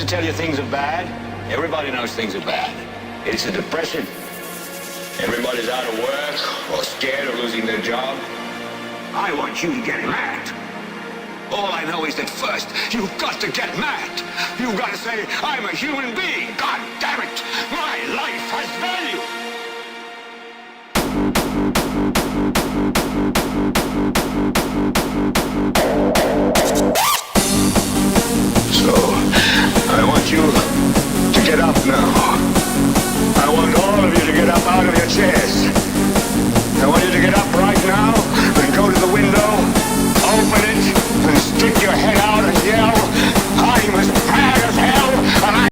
to tell you things are bad? Everybody knows things are bad. It's a depression. Everybody's out of work or scared of losing their job. I want you to get mad. All I know is that first, you've got to get mad. You've got to say, I'm a human being. God damn it. My life has value. So, I want you to get up now. I want all of you to get up out of your chairs.